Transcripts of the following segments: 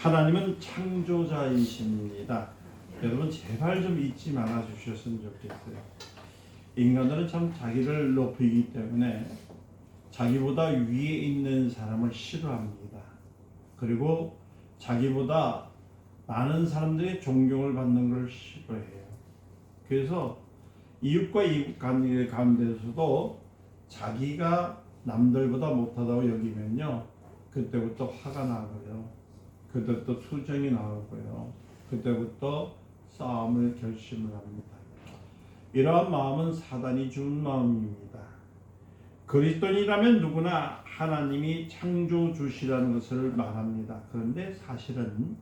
하나님은 창조자이십니다. 여러분 제발 좀 잊지 말아 주셨으면 좋겠어요. 인간들은 참 자기를 높이기 때문에 자기보다 위에 있는 사람을 싫어합니다. 그리고 자기보다 많은 사람들이 존경을 받는 걸 싫어해요. 그래서 이웃과 이웃 관계 가운데서도 자기가 남들보다 못하다고 여기면요, 그때부터 화가 나고요, 그때부터 투정이 나오고요, 그때부터 싸움을 결심을 합니다. 이러한 마음은 사단이 준 마음입니다. 그리스도인이라면 누구나 하나님이 창조주시라는 것을 말합니다. 그런데 사실은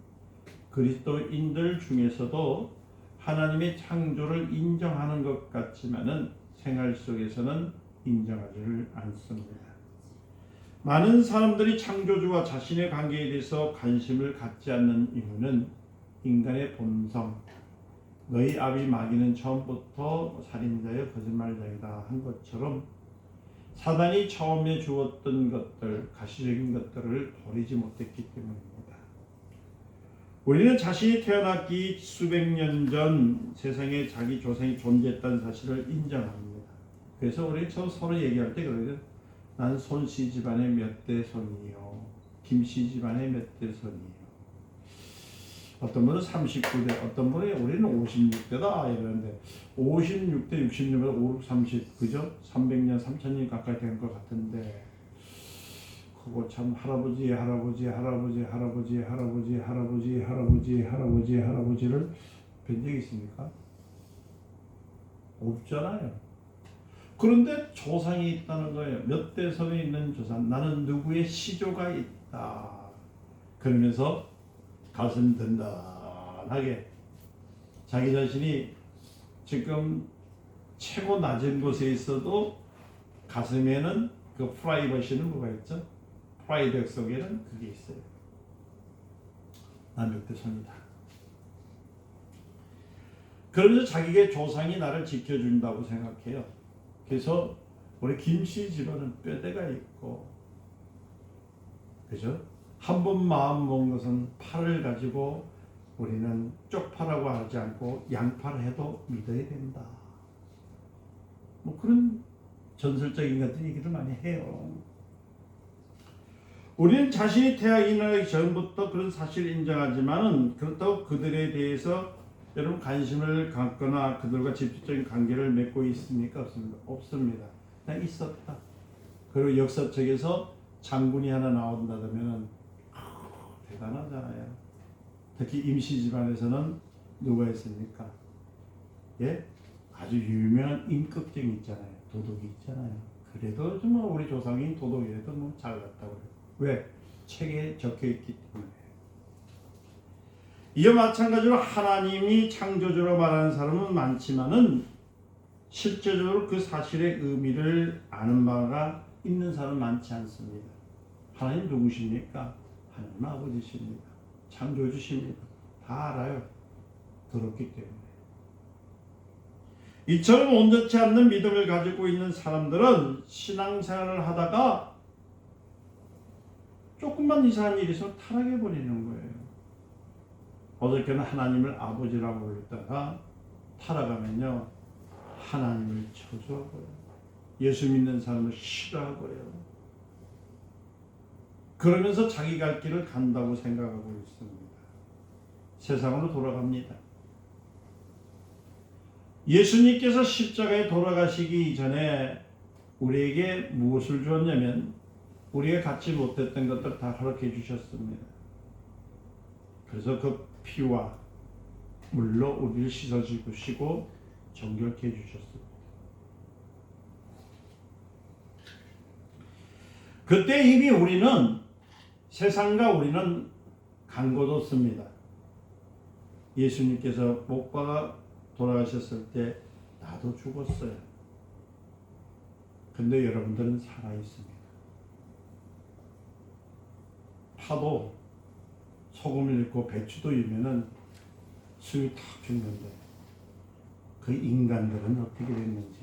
그리스도인들 중에서도 하나님의 창조를 인정하는 것 같지만은 생활 속에서는 인정하지를 않습니다. 많은 사람들이 창조주와 자신의 관계에 대해서 관심을 갖지 않는 이유는 인간의 본성, 너희 아비 마귀는 처음부터 살인자여 거짓말자이다 한 것처럼 사단이 처음에 주었던 것들, 가시적인 것들을 버리지 못했기 때문입니다. 우리는 자신이 태어났기 수백 년 전 세상에 자기 조상이 존재했다는 사실을 인정합니다. 그래서 우리 서로 얘기할 때 그러죠. 난 손씨 집안의 몇 대 손이요, 김씨 집안의 몇 대 손이요. 어떤 분은 39대, 어떤 분은 우리는 56대다 이러는데 56대 66대 5, 30 그죠? 300년 3000년 가까이 된 것 같은데 그거 참 할아버지 할아버지 할아버지 할아버지 할아버지 할아버지 할아버지 할아버지 할아버지를 뵌 적이 있습니까? 없잖아요. 그런데 조상이 있다는 거예요. 몇 대 손에 있는 조상, 나는 누구의 시조가 있다. 그러면서 가슴 든든하게 자기 자신이 지금 최고 낮은 곳에 있어도 가슴에는 그 프라이버시는 뭐가 있죠? 프라이드 속에는 그게 있어요. 난 몇 대 손이다. 그러면서 자기의 조상이 나를 지켜준다고 생각해요. 그래서 우리 김씨 집안은 뼈대가 있고, 그죠? 한 번 마음 먹은 것은 팔을 가지고 우리는 쪽파라고 하지 않고 양파를 해도 믿어야 된다. 뭐 그런 전설적인 같은 얘기를 많이 해요. 우리는 자신이 태어나기 전부터 그런 사실을 인정하지만은 그렇다고 그들에 대해서 여러분 관심을 갖거나 그들과 직접적인 관계를 맺고 있습니까? 없습니까? 없습니다. 그냥 있었다. 그리고 역사책에서 장군이 하나 나온다면은 대단하잖아요. 특히 임시 집안에서는 누가 있습니까? 예? 아주 유명한 임꺽정이 있잖아요. 도덕이 있잖아요. 그래도 정말 우리 조상이 도덕이라도 뭐 잘났다고 그래요. 왜? 책에 적혀있기 때문에. 이와 마찬가지로 하나님이 창조주로 말하는 사람은 많지만은 실제적으로 그 사실의 의미를 아는 바가 있는 사람은 많지 않습니다. 하나님 누구십니까? 하나님 아버지십니다. 창조주십니다. 다 알아요. 들었기 때문에. 이처럼 온전치 않는 믿음을 가지고 있는 사람들은 신앙생활을 하다가 조금만 이상한 일이 있으면 타락해버리는 거예요. 어저께는 하나님을 아버지라고 부르다가 타락하면요, 하나님을 저주하고요, 예수 믿는 사람을 싫어하고요, 그러면서 자기 갈 길을 간다고 생각하고 있습니다. 세상으로 돌아갑니다. 예수님께서 십자가에 돌아가시기 전에 우리에게 무엇을 주었냐면 우리가 갖지 못했던 것들 다 허락해 주셨습니다. 그래서 그 피와 물로 우리를 씻어주시고 정결케 해주셨습니다. 그때 이미 우리는, 세상과 우리는 간곳없습니다. 예수님께서 못 박아 돌아가셨을 때 나도 죽었어요. 근데 여러분들은 살아있습니다. 파도 소금을 넣고 배추도 이면은 숨이 탁 죽는데 그 인간들은 어떻게 됐는지,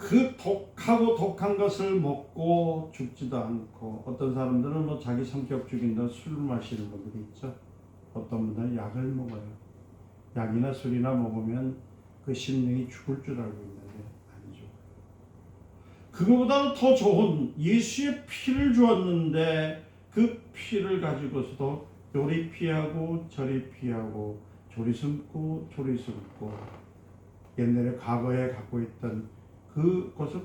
그 독하고 독한 것을 먹고 죽지도 않고, 어떤 사람들은 뭐 자기 성격 죽인다 술 마시는 분들이 있죠. 어떤 분들은 약을 먹어요. 약이나 술이나 먹으면 그 심령이 죽을 줄 알고 있는데 아니죠. 그거보다도 더 좋은 예수의 피를 주었는데 그 피를 가지고서도 요리 피하고 저리 피하고 조리 숨고 조리 숨고 옛날에 과거에 갖고 있던 그것을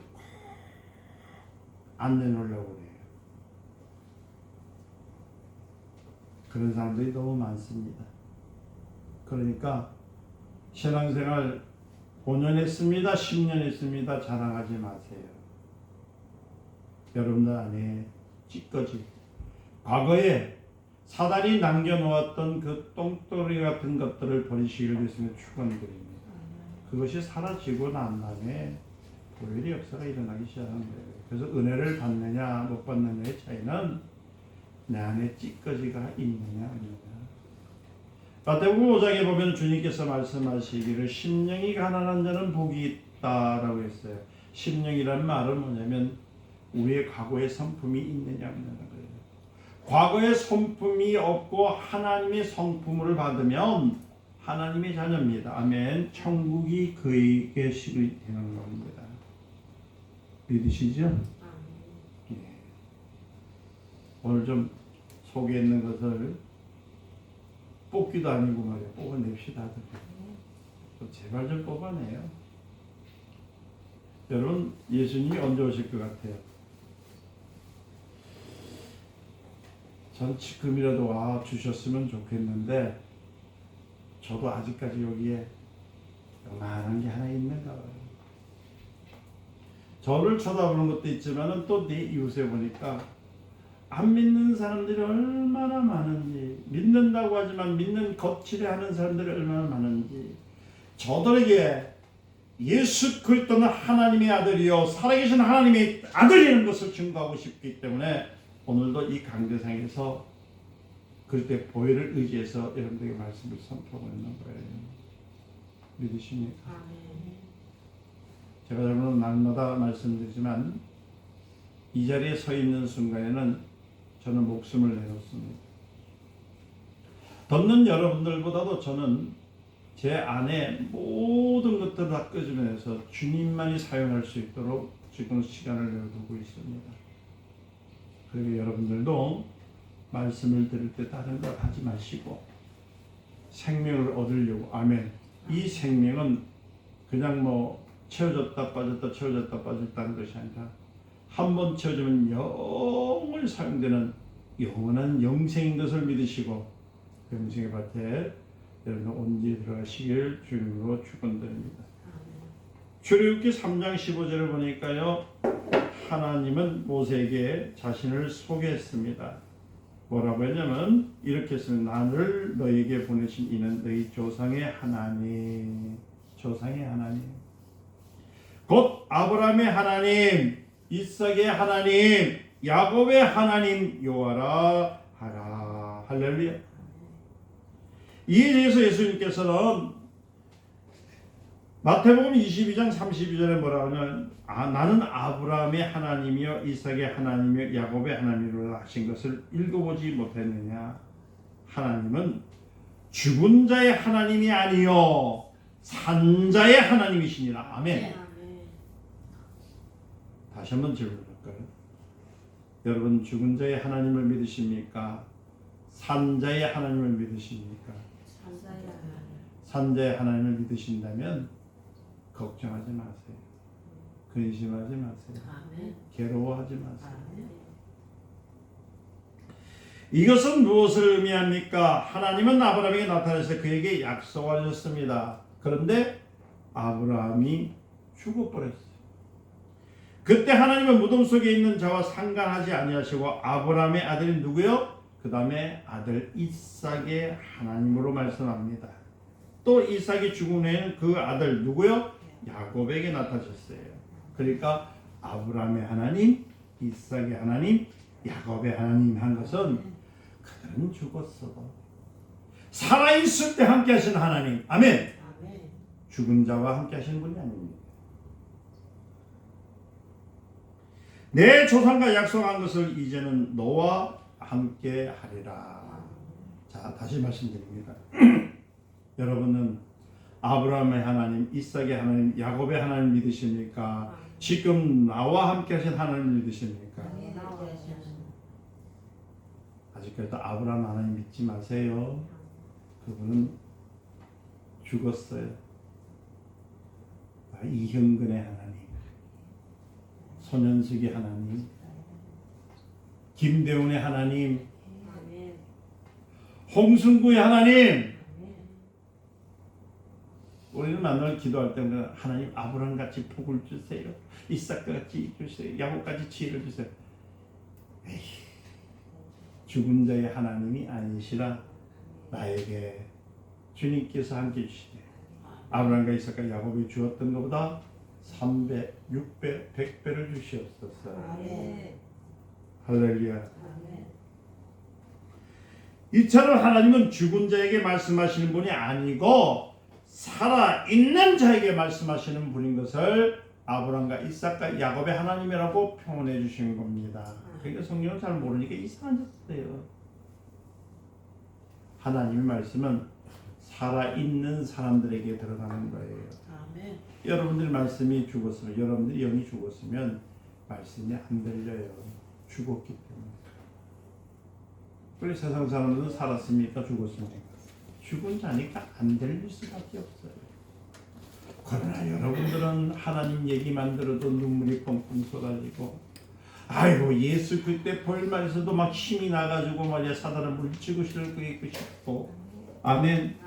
안 내놓으려고 해요. 그런 사람들이 너무 많습니다. 그러니까 신앙생활 5년 했습니다, 10년 했습니다 자랑하지 마세요. 여러분들 안에 찌꺼기, 과거에 사단이 남겨놓았던 그 똥덩어리 같은 것들을 버리시기를 위해서 축원드립니다. 그것이 사라지고 난 다음에 보혈의 역사가 일어나기 시작하는 거예요. 그래서 은혜를 받느냐 못 받느냐의 차이는 내 안에 찌꺼기가 있느냐 아니냐. 마태복음 5장에 보면 주님께서 말씀하시기를 심령이 가난한 자는 복이 있다라고 했어요. 심령이란 말은 뭐냐면 우리의 과거의 성품이 있느냐 없느냐 거예요. 과거의 성품이 없고 하나님의 성품을 받으면 하나님의 자녀입니다. 아멘. 천국이 그에게 시리 되는 겁니다. 믿으시죠? 예. 오늘 좀 속에 있는 것을 뽑기도 아니고 말이야. 뽑아냅시다. 제발 좀 뽑아내요. 여러분 예수님이 언제 오실 것 같아요? 전 지금이라도 와 주셨으면 좋겠는데 저도 아직까지 여기에 요만한 게 하나 있는가 봐요. 저를 쳐다보는 것도 있지만 또 내 이웃에 보니까 안 믿는 사람들이 얼마나 많은지, 믿는다고 하지만 믿는 거칠에 하는 사람들이 얼마나 많은지, 저들에게 예수 그리스도는 하나님의 아들이요 살아계신 하나님의 아들이라는 것을 증거하고 싶기 때문에 오늘도 이 강대상에서 그때 보혈을 의지해서 여러분들에게 말씀을 선포하고 있는 거예요. 믿으십니까? 제가 여러분 날마다 말씀드리지만 이 자리에 서 있는 순간에는 저는 목숨을 내놓습니다. 덮는 여러분들보다도 저는 제 안에 모든 것들을 다 끄집어내서 주님만이 사용할 수 있도록 지금 시간을 내어두고 있습니다. 그리고 여러분들도 말씀을 들을 때 다른 걸 하지 마시고 생명을 얻으려고, 아멘. 이 생명은 그냥 뭐 채워졌다 빠졌다 채워졌다 빠졌다는 것이 아니라 한 번 채워지면 영원히 사용되는 영원한 영생인 것을 믿으시고 영생의 밭에 여러분 온전히 들어가시길 주님으로 축원드립니다. 출애굽기 3장 15절을 보니까요, 하나님은 모세에게 자신을 소개했습니다. 뭐라고 했냐면 이렇게 했습니다. 나를 너에게 보내신 이는 너희 조상의 하나님, 조상의 하나님, 곧 아브라함의 하나님, 이삭의 하나님, 야곱의 하나님 여호와라 하라. 할렐루야. 이에 대해서 예수님께서는 마태복음 22장 32절에 뭐라 하냐면 나는 아브라함의 하나님이요 이삭의 하나님이요 야곱의 하나님이라 하신 것을 읽어보지 못했느냐. 하나님은 죽은 자의 하나님이 아니요 산 자의 하나님이시니라. 아멘. 다시 한번 질문할까요? 여러분 죽은 자의 하나님을 믿으십니까? 산 자의 하나님을 믿으십니까? 산 자의 하나님을 믿으신다면 걱정하지 마세요. 근심하지 마세요. 괴로워하지 마세요. 이것은 무엇을 의미합니까? 하나님은 아브라함에게 나타나셔서 그에게 약속하셨습니다. 그런데 아브라함이 죽어버렸어요. 그때 하나님은 무덤 속에 있는 자와 상관하지 아니하시고 아브라함의 아들이 누구요? 그 다음에 아들 이삭의 하나님으로 말씀합니다. 또 이삭이 죽은 후에는 그 아들 누구요? 야곱에게 나타나셨어요. 그러니까 아브라함의 하나님, 이삭의 하나님, 야곱의 하나님 한 것은 그들은 죽었어도 살아있을 때 함께 하신 하나님. 아멘. 죽은 자와 함께 하시는 분이 아닙니다. 내 조상과 약속한 것을 이제는 너와 함께 하리라. 자, 다시 말씀드립니다. 여러분은 아브라함의 하나님, 이삭의 하나님, 야곱의 하나님 믿으십니까? 지금 나와 함께 하신 하나님 믿으십니까? 아직까지도 아브라함 하나님 믿지 마세요. 그분은 죽었어요. 이형근의 하나님, 손현숙의 하나님, 김대훈의 하나님, 홍순구의 하나님. 우리는 만날 기도할 때마다 하나님 아브라함같이 복을 주세요. 이삭같이 주세요. 야곱같이 지혜를 주세요. 에이, 죽은 자의 하나님이 아니시라 나에게 주님께서 함께 주시되 아브라함과 이삭과 야곱이 주었던 것보다 3배, 6배, 100배를 주시옵소서. 할렐루야. 이처럼 하나님은 죽은 자에게 말씀하시는 분이 아니고 살아있는 자에게 말씀하시는 분인 것을 아브라함과 이삭과 야곱의 하나님이라고 표현해 주신 겁니다. 그러니까 성경을 잘 모르니까 이상한 짓을 해요. 하나님의 말씀은 살아있는 사람들에게 들어가는 거예요. 아멘. 여러분들 말씀이 죽었으면, 여러분들이 영이 죽었으면 말씀이 안 들려요. 죽었기 때문에. 우리 세상 사람들은 살았습니까? 죽었습니까? 죽은 자니까 안 들릴 수밖에 없어요. 그러나 여러분들은 하나님 얘기만 들어도 눈물이 펑펑 쏟아지고, 아이고 예수 그때 보일만에서도 막 힘이 나가지고 말이야 사단을 물리치고 싶고, 아멘.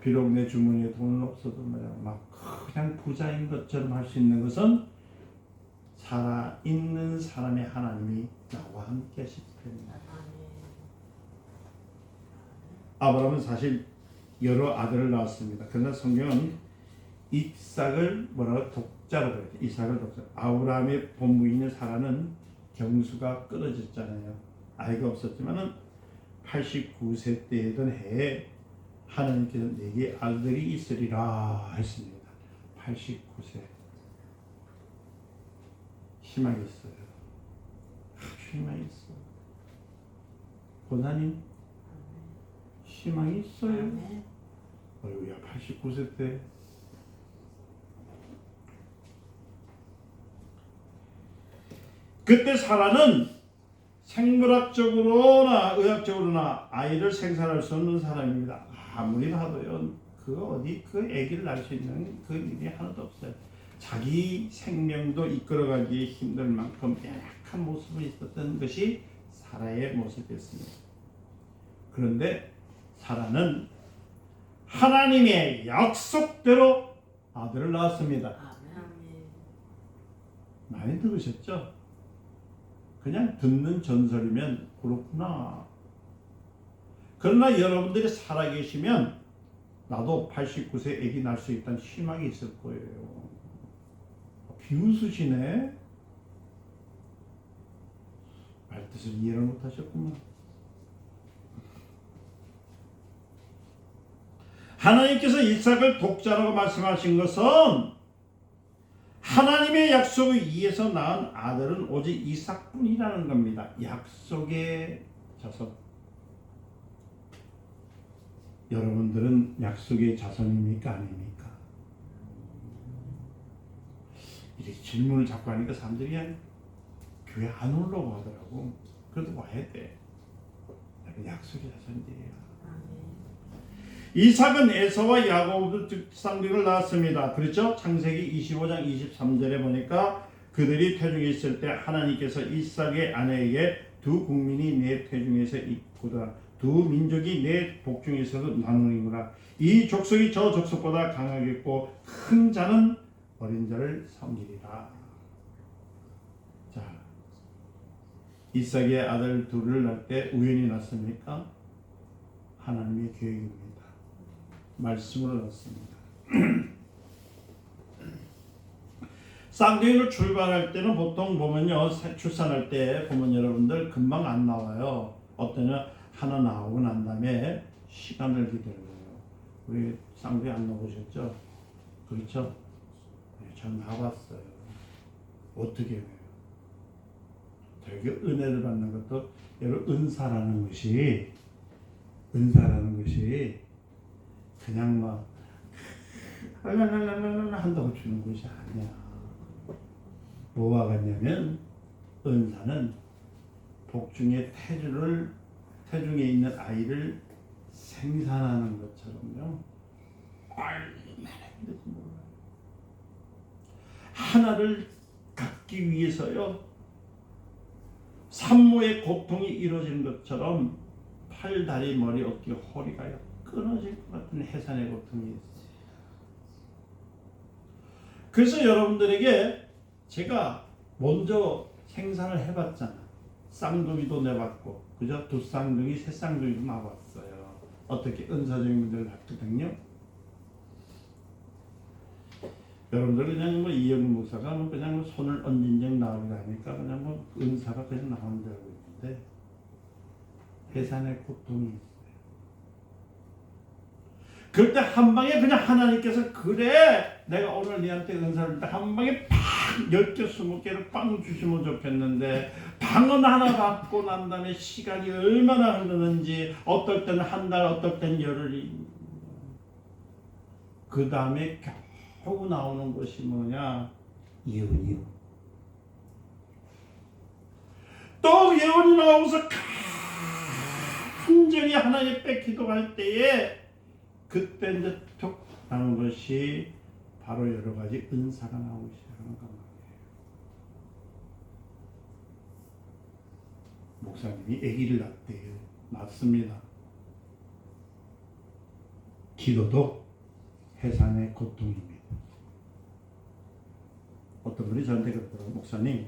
비록 내 주머니에 돈은 없어도 말이야 막 그냥 부자인 것처럼 할 수 있는 것은 살아있는 사람의 하나님이 나와 함께 하시기 때문에. 아브라함은 사실 여러 아들을 낳았습니다. 그러나 성경은 이삭을 뭐라고 독자로 그랬죠. 이삭을 독자. 아브라함의 본부인인 사라는 경수가 끊어졌잖아요. 아이가 없었지만은 89세 때던 해에 하나님께서 내게 아들이 있으리라 했습니다. 89세. 희망이 있어요. 아주 희망이 있어. 권사님 희망이 있어요. 어이구야 89세 때 그때 사라는 생물학적으로나 의학적으로나 아이를 생산할 수 없는 사람입니다. 아무리 봐도요 그 어디 그 아기를 낳을 수 있는 그 일이 하나도 없어요. 자기 생명도 이끌어가기 힘들 만큼 연약한 모습이 있었던 것이 사라의 모습이었습니다. 그런데 사라는 하나님의 약속대로 아들을 낳았습니다. 많이 들으셨죠? 그냥 듣는 전설이면 그렇구나. 그러나 여러분들이 살아계시면 나도 89세 아기 낳을 수 있다는 희망이 있을 거예요. 비웃으시네. 말뜻을 이해를 못하셨구나. 하나님께서 이삭을 독자라고 말씀하신 것은 하나님의 약속을 위해서 낳은 아들은 오직 이삭뿐이라는 겁니다. 약속의 자손. 여러분들은 약속의 자손입니까? 아닙니까? 이렇게 질문을 자꾸 하니까 사람들이 그냥 교회 안 오려고 하더라고. 그래도 와야 돼. 약속의 자손들이야. 이삭은 에서와 야곱의 쌍둥이를 낳았습니다. 그렇죠? 창세기 25장 23절에 보니까 그들이 태중에 있을 때 하나님께서 이삭의 아내에게 두 국민이 내 태중에서 있구나. 두 민족이 내 복중에서도 나누는구나. 이 족속이 저 족속보다 강하겠고 큰 자는 어린 자를 섬기리라. 자, 이삭의 아들 둘을 낳을 때 우연히 낳습니까? 하나님의 계획입니다. 말씀으로 낳습니다. 쌍둥이를 출발할 때는 보통 보면요, 출산할 때 보면 여러분들 금방 안 나와요. 어떠냐, 하나 나오고 난 다음에 시간을 기다려요. 우리 쌍둥이 안 나오셨죠? 그렇죠? 네, 전 나왔어요. 어떻게 해요? 되게 은혜를 받는 것도 여러분 은사라는 것이 그냥 막 랄랄랄랄랄 한다고 주는 것이 아니야. 뭐와 같냐면 은사는 복중의 태중에 있는 아이를 생산하는 것처럼요. 하나를 갖기 위해서요. 산모의 고통이 이루어지는 것처럼 팔, 다리, 머리, 어깨, 허리가요. 끊어질 것 같은 해산의 고통이 있어요. 그래서 여러분들에게 제가 먼저 생산을 해봤잖아. 쌍둥이도 내봤고, 그죠? 두 쌍둥이, 세 쌍둥이도 나왔어요. 어떻게 은사적인 문제를 봤거든요. 여러분들 그냥 뭐 이영훈 목사가 뭐 그냥 뭐 손을 얹은 적 나오기도 하니까 그냥 뭐 은사가 그냥 나오는 줄 알고 있는데 해산의 고통이 있어요. 그럴 때 한 방에 그냥 하나님께서 그래 내가 오늘 니한테 은사를 딱 한 방에 팍 10개 20개를 빵 주시면 좋겠는데 방언 하나 받고 난 다음에 시간이 얼마나 흐르는지 어떨 때는 한 달 어떨 때는 열흘이 그 다음에 겨우 나오는 것이 뭐냐 예언이요. 또 예언이 나오면서 간절히 하나님 앞에 기도할 때에 그때 이제 툭 나오는 것이 바로 여러 가지 은사가 나오기 시작하는 겁니다. 목사님이 아기를 낳대요. 낳습니다. 기도도 해산의 고통입니다. 어떤 분이 저한테 그러더라고요. 목사님,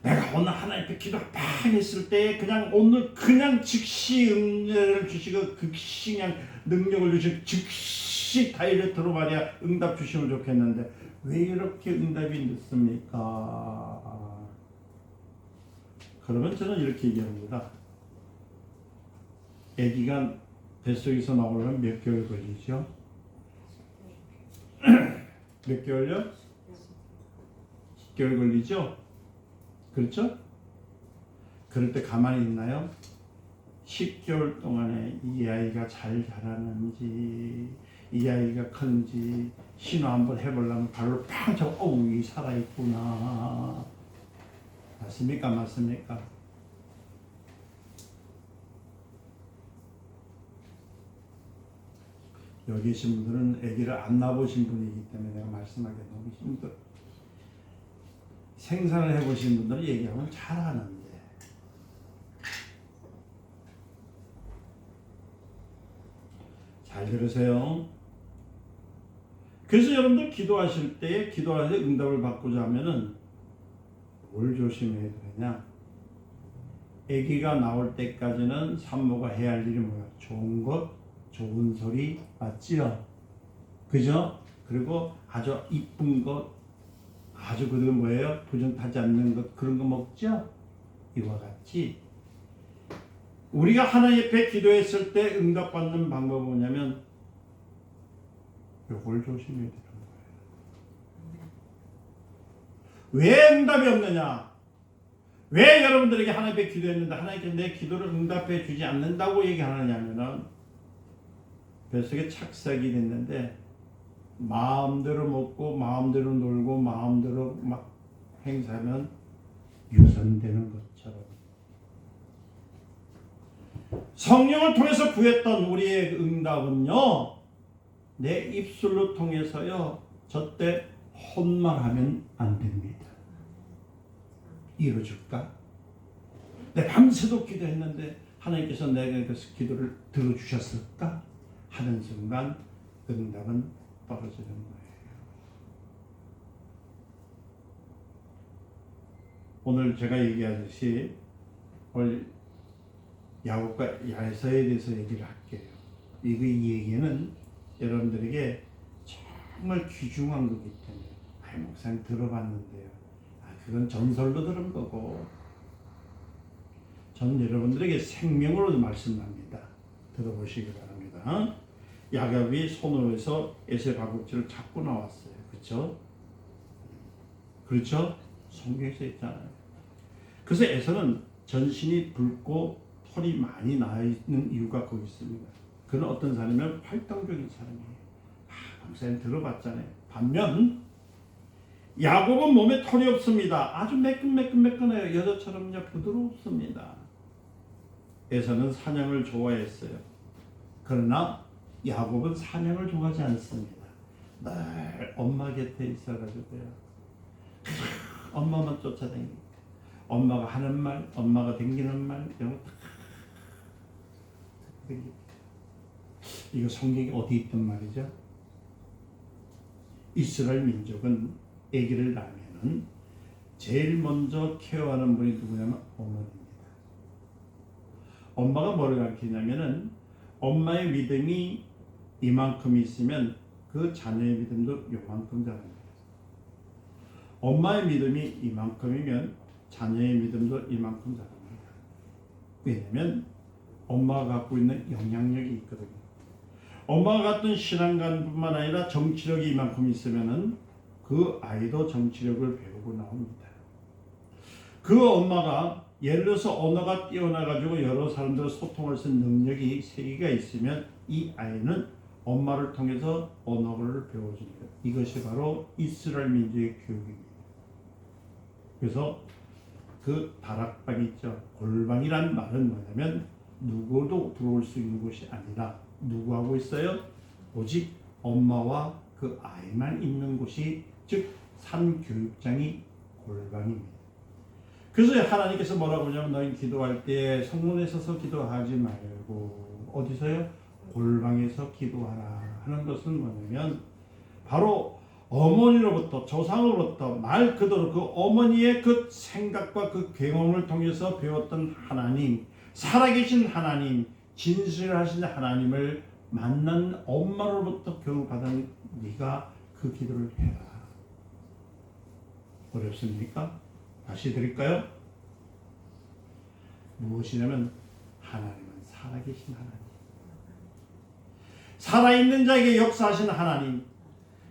내가 오늘 하나님 앞에 기도 팍 했을 때 그냥 오늘 그냥 즉시 은혜를 주시고 즉시 그냥 능력을 주시고 즉시 다이렉트로 말이야 응답 주시면 좋겠는데 왜 이렇게 응답이 늦습니까? 그러면 저는 이렇게 얘기합니다. 아기가 뱃속에서 나오려면 몇 개월 걸리죠? 몇 개월요? 10개월 걸리죠? 그렇죠? 그럴 때 가만히 있나요? 10개월 동안에 이 아이가 잘 자라는지 이 아이가 큰지 신호 한번 해보려면 발로 팡 차고 어우 이 살아있구나. 맞습니까? 맞습니까? 여기 계신 분들은 아기를 안 낳아보신 분이기 때문에 내가 말씀하기 너무 힘들어. 생산을 해보신 분들은 얘기하면 잘하는데 잘 들으세요. 그래서 여러분들 기도하실 때 기도할 때 응답을 받고자 하면은 뭘 조심해야 되냐? 아기가 나올 때까지는 산모가 해야 할 일이 뭐야? 좋은 것, 좋은 소리 맞지요? 그죠? 그리고 아주 이쁜 것, 아주 그리고 뭐예요? 부정 타지 않는 것 그런 거 먹죠? 이와 같이 우리가 하나님 앞에 기도했을 때 응답받는 방법은 뭐냐면 이걸 조심해야 되는 거예요. 왜 응답이 없느냐? 왜 여러분들에게 하나님 앞에 기도했는데 하나님께서 내 기도를 응답해 주지 않는다고 얘기하느냐면은 뱃속에 착삭이 됐는데 마음대로 먹고 마음대로 놀고 마음대로 막 행사하면 유산되는 것처럼 성령을 통해서 구했던 우리의 응답은요 내 입술로 통해서요 저때 혼말하면 안 됩니다. 이루어줄까? 내 밤새도록 기도했는데 하나님께서 내게 그 기도를 들어주셨을까? 하는 순간 응답은 떨어지는 거예요. 오늘 제가 얘기하듯이 오늘 야곱과 야에서에 대해서 얘기를 할게요. 이 얘기는 여러분들에게 정말 귀중한 거기 때문에 목사님 들어봤는데요. 그건 전설로 들은 거고 전 여러분들에게 생명으로 말씀합니다. 들어보시기 바랍니다. 야곱이 손으로 해서 에세 바구치를 잡고 나왔어요. 그렇죠? 그렇죠? 성경에서 있잖아요. 그래서 에서는 전신이 붉고 털이 많이 나 있는 이유가 거기 있습니다. 그는 어떤 사람이면 활동적인 사람이에요. 목사님 들어봤잖아요. 반면 야곱은 몸에 털이 없습니다. 아주 매끈매끈매끈해요. 여자처럼요 부드럽습니다. 에서는 사냥을 좋아했어요. 그러나 야곱은 사냥을 좋아하지 않습니다. 늘 엄마 곁에 있어가지고요. 엄마만 쫓아다니고 엄마가 하는 말, 엄마가 댕기는 말 이런 거 이거 성경에 어디 있단 말이죠? 이스라엘 민족은 아기를 낳으면은 제일 먼저 케어하는 분이 누구냐면 어머니입니다. 엄마가 뭐를 가르치냐면은 엄마의 믿음이 이만큼 있으면 그 자녀의 믿음도 요만큼 자랍니다. 엄마의 믿음이 이만큼이면 자녀의 믿음도 이만큼 자랍니다. 왜냐하면 엄마가 갖고 있는 영향력이 있거든요. 엄마가 갖던 신앙관뿐만 아니라 정치력이 이만큼 있으면은 그 아이도 정치력을 배우고 나옵니다. 그 엄마가 예를 들어서 언어가 뛰어나가지고 여러 사람들과 소통할 수 있는 능력이 3개가 있으면 이 아이는 엄마를 통해서 언어를 배워줍니다. 이것이 바로 이스라엘 민족의 교육입니다. 그래서 그 다락방이 있죠. 골방이란 말은 뭐냐면 누구도 들어올 수 있는 곳이 아니라 누구하고 있어요? 오직 엄마와 그 아이만 있는 곳이 즉 산교육장이 골방입니다. 그래서 하나님께서 뭐라고 하냐면 너희 기도할 때 성문에 서서 기도하지 말고 어디서요? 골방에서 기도하라 하는 것은 뭐냐면 바로 어머니로부터 조상으로부터 말 그대로 그 어머니의 그 생각과 그 경험을 통해서 배웠던 하나님, 살아계신 하나님, 진실하신 하나님을 만난 엄마로부터 교육받은 네가 그 기도를 해라. 어렵습니까? 다시 드릴까요? 무엇이냐면 하나님은 살아계신 하나님, 살아있는 자에게 역사하신 하나님,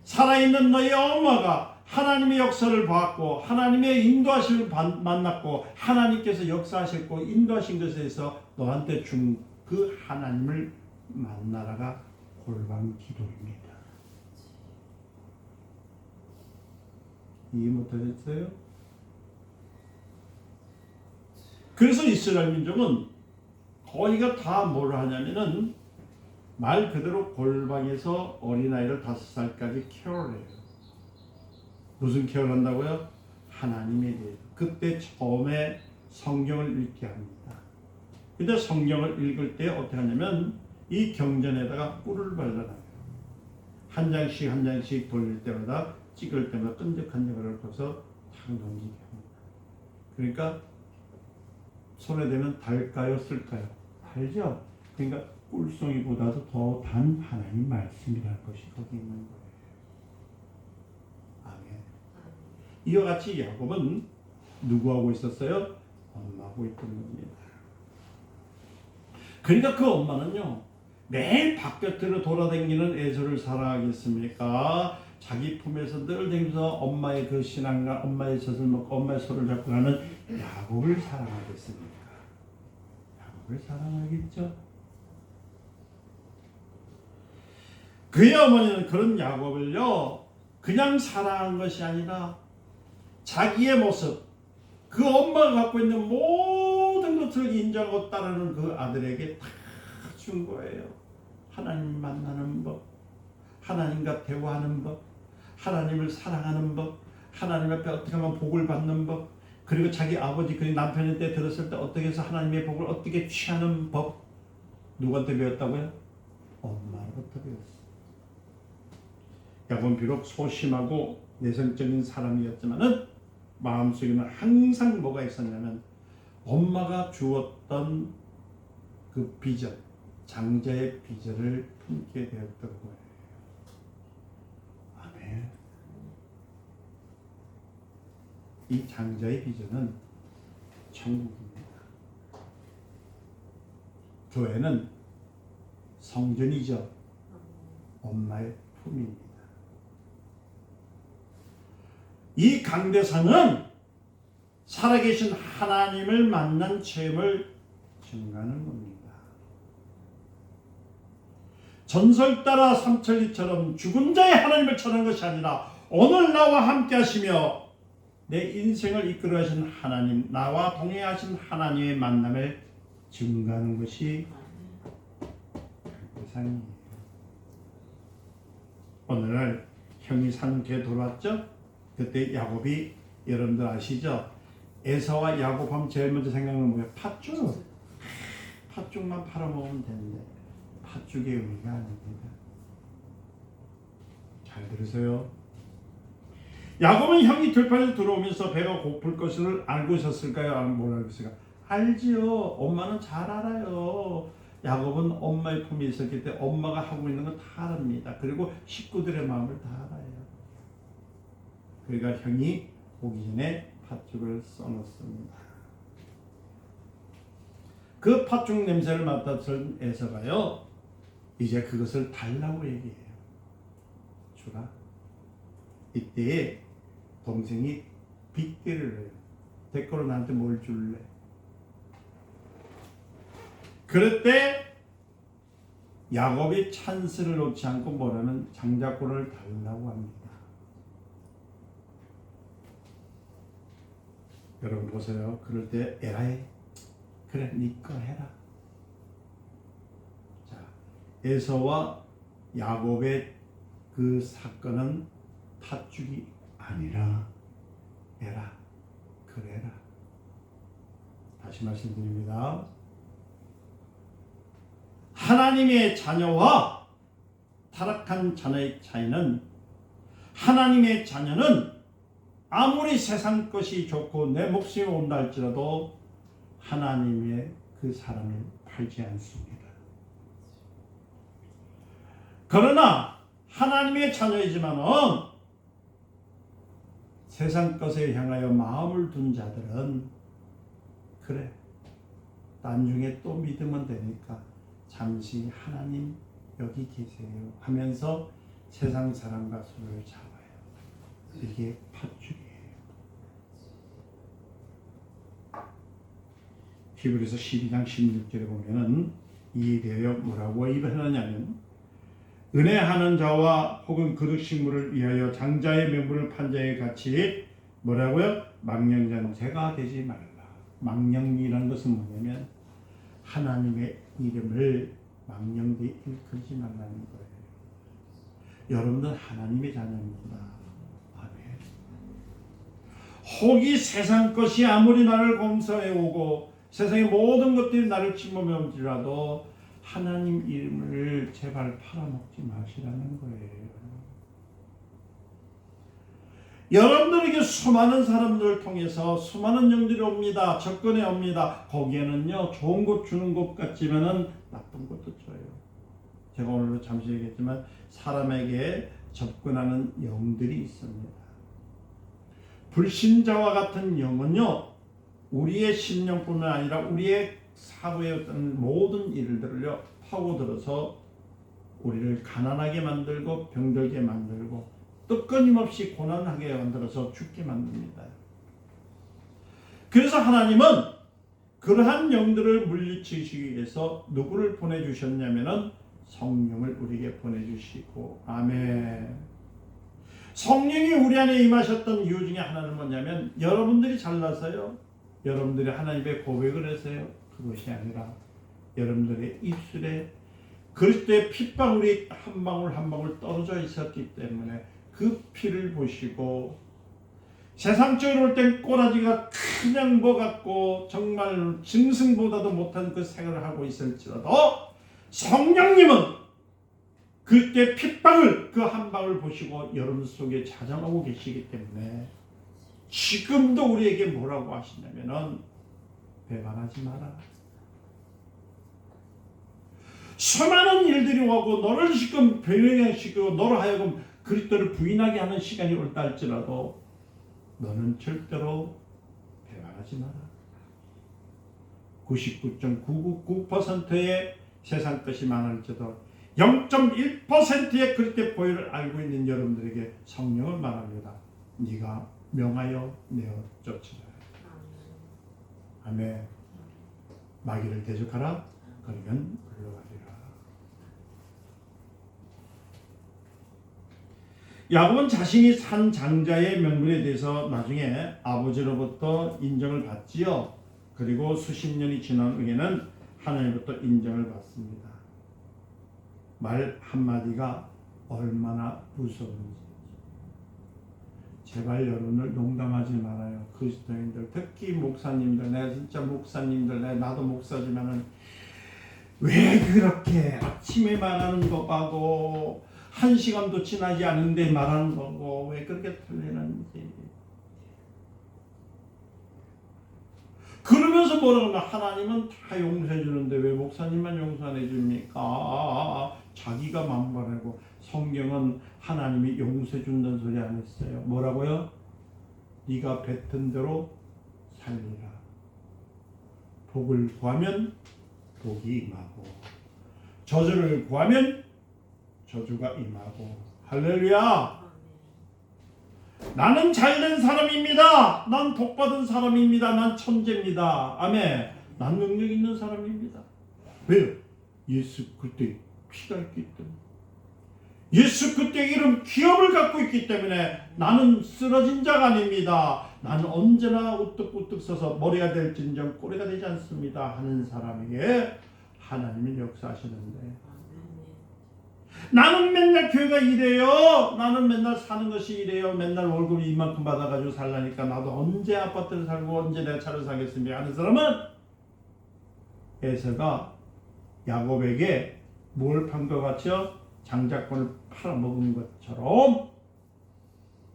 살아있는 너의 엄마가 하나님의 역사를 봤고 하나님의 인도하심을 만났고 하나님께서 역사하셨고 인도하신 것에서 너한테 준 그 하나님을 만나라가 골방 기도입니다. 이해 못하셨어요? 그래서 이스라엘 민족은 거의가 다 뭘 하냐면은 말 그대로 골방에서 어린아이를 5살까지 케어를 해요. 무슨 케어를 한다고요? 하나님에 대해서. 그때 처음에 성경을 읽게 합니다. 근데 성경을 읽을 때 어떻게 하냐면 이 경전에다가 꿀을 발라놔요. 한 장씩 한 장씩 돌릴 때마다 찍을 때마다 끈적한 걸 펴서 탁 넘기게 합니다. 그러니까 손에 대면 달까요? 쓸까요? 달죠? 그러니까 꿀송이보다도 더 단 하나님 말씀이라는 것이 거기 있는 거예요. 아멘. 이와 같이 야곱은 누구하고 있었어요? 엄마하고 있던 겁니다. 그러니까 그 엄마는요 매일 바깥으로 돌아다니는 에서를 사랑하겠습니까? 자기 품에서 늘 다니면서 엄마의 그 신앙과 엄마의 젖을 먹고 엄마의 손을 잡고 가는 야곱을 사랑하겠습니까? 야곱을 사랑하겠죠? 그의 어머니는 그런 야곱을요 그냥 사랑한 것이 아니라 자기의 모습, 그 엄마가 갖고 있는 모든 것을 인정하고 따르는 그 아들에게 다 준 거예요. 하나님 만나는 법, 하나님과 대화하는 법, 하나님을 사랑하는 법, 하나님 앞에 어떻게 하면 복을 받는 법, 그리고 자기 아버지 그 남편의 때 들었을 때 어떻게 해서 하나님의 복을 어떻게 취하는 법, 누구한테 배웠다고요? 엄마로부터 배웠어요. 야곱은 비록 소심하고 내성적인 사람이었지만은 마음속에는 항상 뭐가 있었냐면 엄마가 주었던 그 비전, 장자의 비전을 품게 되었던 거예요. 아멘. 이 장자의 비전은 천국입니다. 교회는 성전이죠. 엄마의 품입니다. 이 강대상은 살아계신 하나님을 만난 체험을 증가하는 겁니다. 전설 따라 삼천리처럼 죽은 자의 하나님을 전하는 것이 아니라 오늘 나와 함께 하시며 내 인생을 이끌어 가신 하나님, 나와 동행하신 하나님의 만남을 증가하는 것이 대상이에요. 오늘날 형이 사는 게 돌아왔죠? 그때 야곱이, 여러분들 아시죠? 에서와 야곱 하면 제일 먼저 생각나는 뭐예요? 팥죽. 팥죽만 팔아먹으면 되는데 팥죽의 의미가 아닙니다. 잘 들으세요. 야곱은 형이 들판에서 들어오면서 배가 고플 것을 알고 있었을까요? 뭘 알고 있을까? 알지요. 엄마는 잘 알아요. 야곱은 엄마의 품에 있었기 때문에 엄마가 하고 있는 거 다 압니다. 그리고 식구들의 마음을 다 알아요. 그러니까 형이 오기 전에 팥죽을 써놓습니다. 그 팥죽 냄새를 맡았던 에서가요, 이제 그것을 달라고 얘기해요. 주라. 이때에 동생이 빗대를 해요. 대꾸로 나한테 뭘 줄래? 그럴 때 야곱이 찬스를 놓지 않고 뭐라는 장자권을 달라고 합니다. 여러분 보세요. 그럴 때 에라이, 그래 네 거 해라. 자, 에서와 야곱의 그 사건은 팥죽이 아니라 에라, 그래라. 다시 말씀드립니다. 하나님의 자녀와 타락한 자녀의 차이는, 하나님의 자녀는 아무리 세상 것이 좋고 내 목숨이 온다 할지라도 하나님의 그 사람을 팔지 않습니다. 그러나 하나님의 자녀이지만은 세상 것에 향하여 마음을 둔 자들은 그래, 나중에 또 믿으면 되니까 잠시 하나님 여기 계세요 하면서 세상 사람과 손을 잡아요. 이게 팥죽이에요. 히브리서 12장 16절에 보면은 이에 대하여 뭐라고 입하느냐면, 은혜하는 자와 혹은 거룩식물을 위하여 장자의 명분을 판 자의 같이 뭐라고요? 망령자가 되지 말라. 망령이라는 것은 뭐냐면 하나님의 이름을 망령되이 일컬지 말라는 거예요. 여러분들 하나님의 자녀입니다. 아멘. 혹이 세상 것이 아무리 나를 검사해오고 세상의 모든 것들이 나를 침범해올지라도 하나님 이름을 제발 팔아먹지 마시라는 거예요. 여러분들에게 수많은 사람들을 통해서 수많은 영들이 옵니다. 접근해 옵니다. 거기에는요, 좋은 것 주는 것 같지만은 나쁜 것도 줘요. 제가 오늘도 잠시 얘기했지만 사람에게 접근하는 영들이 있습니다. 불신자와 같은 영은요, 우리의 심령뿐만 아니라 우리의 사고의 어떤 모든 일들을요 파고들어서 우리를 가난하게 만들고 병들게 만들고 또 끊임없이 고난하게 만들어서 죽게 만듭니다. 그래서 하나님은 그러한 영들을 물리치시기 위해서 누구를 보내주셨냐면은 성령을 우리에게 보내주시고, 아멘. 성령이 우리 안에 임하셨던 이유 중에 하나는 뭐냐면, 여러분들이 잘나서요, 여러분들이 하나님의 고백을 해서요, 그것이 아니라 여러분들의 입술에 그리스도의 핏방울이 한 방울 한 방울 떨어져 있었기 때문에 그 피를 보시고, 세상적으로 올 땐 꼬라지가 그냥 뭐 같고 정말 짐승보다도 못한 그 생활을 하고 있을지라도 성령님은 그때 핏방울 그 한 방울 보시고 여러분 속에 자정하고 계시기 때문에 지금도 우리에게 뭐라고 하시냐면은 배반하지 마라. 수많은 일들이 오고 너를 지금 변형시키고 너로 하여금 그리스도를 부인하게 하는 시간이 올다 할지라도 너는 절대로 배반하지 마라. 99.999%의 세상 것이 많을지도 0.1%의 그리스도의 보혈을 알고 있는 여러분들에게 성령을 말합니다. 네가 명하여 내어 쫓으라. 아멘. 마귀를 대적하라. 그러면 물러가리라. 야곱은 자신이 산 장자의 명분에 대해서 나중에 아버지로부터 인정을 받지요. 그리고 수십 년이 지난 후에는 하나님부터 인정을 받습니다. 말 한마디가 얼마나 무서운지. 제발 여러분들 농담하지 말아요. 그리스도인들, 특히 목사님들, 내가 진짜 목사님들, 나도 목사지만은 왜 그렇게 아침에 말하는 것하고 1시간도 지나지 않은데 말하는 거고 왜 그렇게 틀리는지. 그러면서 뭐라고 하면 하나님은 다 용서해 주는데 왜 목사님만 용서 안 해줍니까? 자기가 만발하고 성경은 하나님이 용서해 준다는 소리 안 했어요. 뭐라고요? 네가 뱉은 대로 살리라. 복을 구하면 복이 임하고 저주를 구하면 저주가 임하고. 할렐루야. 나는 잘된 사람입니다. 난 복받은 사람입니다. 난 천재입니다. 아멘. 난 능력 있는 사람입니다. 왜요? 예수 그때 피가 있기 때문에. 예수 그때 이름 기업을 갖고 있기 때문에 나는 쓰러진 자가 아닙니다. 나는 언제나 우뚝우뚝 서서 머리가 될진정 꼬리가 되지 않습니다 하는 사람에게 하나님이 역사하시는데, 나는 맨날 교회가 이래요. 나는 맨날 사는 것이 이래요. 맨날 월급이 이만큼 받아가지고 살라니까 나도 언제 아파트를 살고 언제 내 차를 사겠습니까 하는 사람은 에서가 야곱에게 뭘 판 것 같죠? 장자권을 팔아먹은 것처럼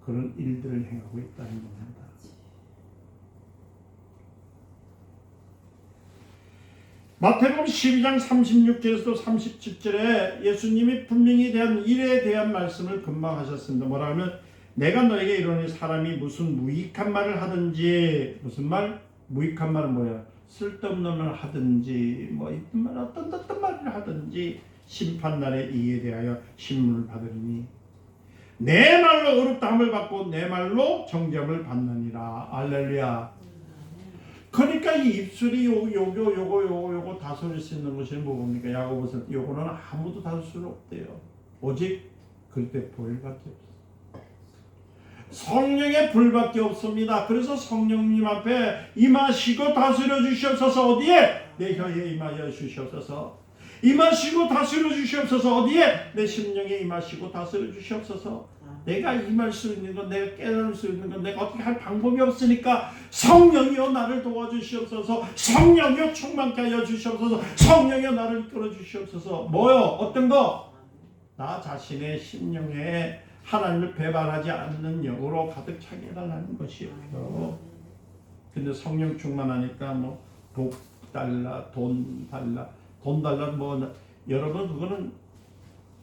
그런 일들을 행하고 있다는 겁니다. 마태복음 12장 36절에서 37절에 예수님이 분명히 대한 일에 대한 말씀을 금방 하셨습니다. 뭐라 하면 내가 너에게 이르노니 사람이 무슨 무익한 말을 하든지, 무슨 말? 무익한 말은 뭐야? 쓸데없는 말을 하든지 뭐 어떤 말을 하든지 심판날에 이에 대하여 신문을 받으리니 내 말로 의롭다함을 받고 내 말로 정죄함을 받느니라. 할렐루야. 그러니까 이 입술이 요거 다스릴 수 있는 것이 뭡니까? 야고보서 요거는 아무도 다스릴 수 없대요. 오직 그때 보혈밖에 없어. 성령의 불밖에 없습니다. 그래서 성령님 앞에 임하시고 다스려 주시옵소서. 어디에? 내 혀에 임하여 주시옵소서. 임하시고 다스려 주시옵소서. 어디에? 내 심령에 임하시고 다스려 주시옵소서. 내가 임할 수 있는 건, 내가 깨달을 수 있는 건 내가 어떻게 할 방법이 없으니까 성령이여 나를 도와주시옵소서. 성령이여 충만케 하여 주시옵소서. 성령이여 나를 이끌어 주시옵소서. 뭐요? 어떤 거? 나 자신의 심령에 하나님을 배반하지 않는 영으로 가득 차게 해달라는 것이에요. 근데 성령 충만하니까 뭐 복 달라, 돈 달라, 뭐 여러분 그거는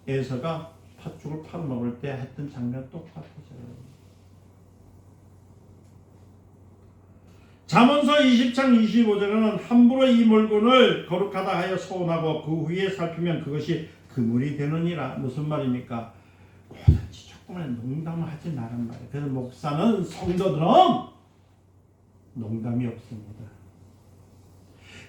에서가 팥죽을 팔아먹을 때 했던 장면 똑같아져요. 잠언서 20장 25절에는 함부로 이 물건을 거룩하다 하여 소원하고 그 후에 살피면 그것이 그물이 되느니라. 무슨 말입니까? 뭐든지 조금만 농담을 하지 말란 말이에요. 그래서 목사는, 성도들은 농담이 없습니다.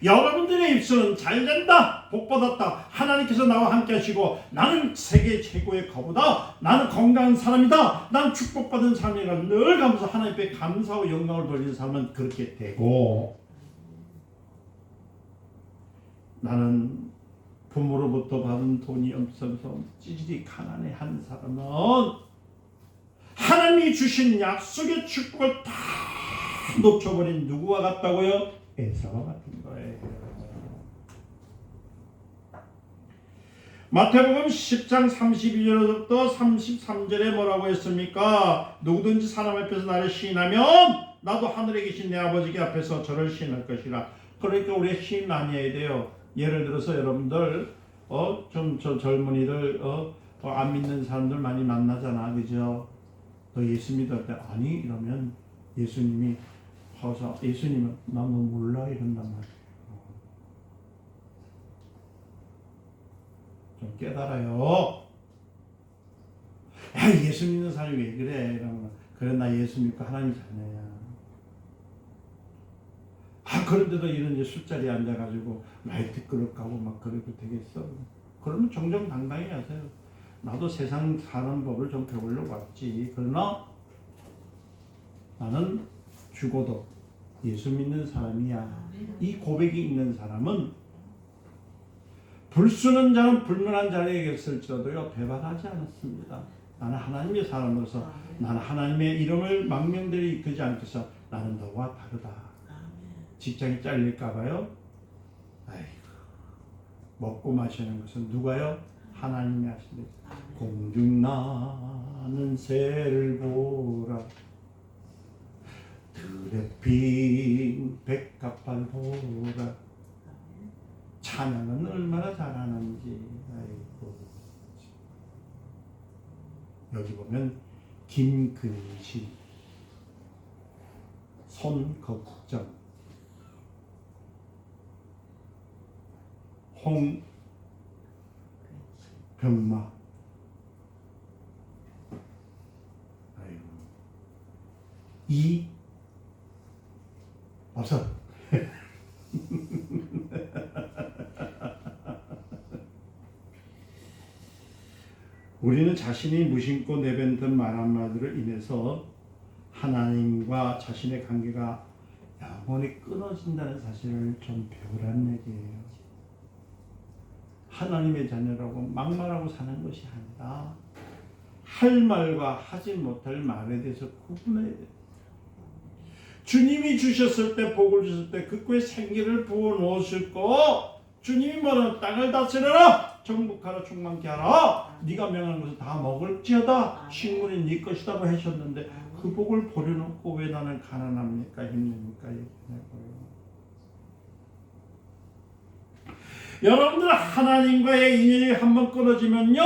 여러분들의 입술은 잘된다, 복받았다, 하나님께서 나와 함께 하시고 나는 세계 최고의 거부다, 나는 건강한 사람이다, 난 축복받은 사람이라 늘 가면서 하나님 앞에 감사와 영광을 돌리는 사람은 그렇게 되고, 나는 부모로부터 받은 돈이 없어서 찌질이 가난해한 사람은 하나님이 주신 약속의 축복을 다 놓쳐버린 누구와 같다고요? 에서와 같은 거예요. 마태복음 10장 32절부터 33절에 뭐라고 했습니까? 누구든지 사람 앞에서 나를 시인하면 나도 하늘에 계신 내 아버지 앞에서 저를 시인할 것이라. 그러니까 우리가 시인 많이 해야 돼요. 예를 들어서 여러분들 좀 저 젊은이들 안 믿는 사람들 많이 만나잖아, 그죠? 너 예수 믿을 때 아니 이러면 예수님이 가서 예수님은 나 너 몰라 이런단 말이에요. 좀 깨달아요. 야, 예수 믿는 사람이 왜 그래? 이러면 그래 나 예수 믿고 하나님 자녀야. 아 그런데도 이런 이제 술자리에 앉아가지고 라이트 끄러 가고 막 그래도 되겠어? 그러면 정정당당히 하세요. 나도 세상 사는 법을 좀 배우려고 왔지. 그러나 나는 죽어도 예수 믿는 사람이야. 이 고백이 있는 사람은 불수는 자는 불면한 자리에 계실지라도요 배반하지 않았습니다. 나는 하나님의 사람으로서 나는 하나님의 이름을 망명들이 이끌지 않겠어. 나는 너와 다르다. 직장이 잘릴까봐요? 아이고, 먹고 마시는 것은 누가요? 하나님이 하신대. 공중 나는 새를 보라, 들에 핀 백합발 보라. 찬양은 얼마나 잘하는지. 아이고. 여기 보면 김근신, 손걱정, 홍병마, 아이고, 이버섯. 우리는 자신이 무심코 내뱉은 말 한마디로 인해서 하나님과 자신의 관계가 영원히 끊어진다는 사실을 좀 배우라는 얘기예요. 하나님의 자녀라고 막말하고 사는 것이 아니라 할 말과 하지 못할 말에 대해서 구분해야 돼요. 주님이 주셨을 때, 복을 주셨을 때 그거에 생기를 부어놓으실 거, 주님이 뭐라 땅을 다스려라, 정복하라, 충만케 하라, 네가 명한 것을 다 먹을지어다, 식물이 네 것이라고 하셨는데 그 복을 버려놓고 왜 나는 가난합니까, 힘듭니까? 얘기하고요. 여러분들 하나님과의 인연이 한번 끊어지면요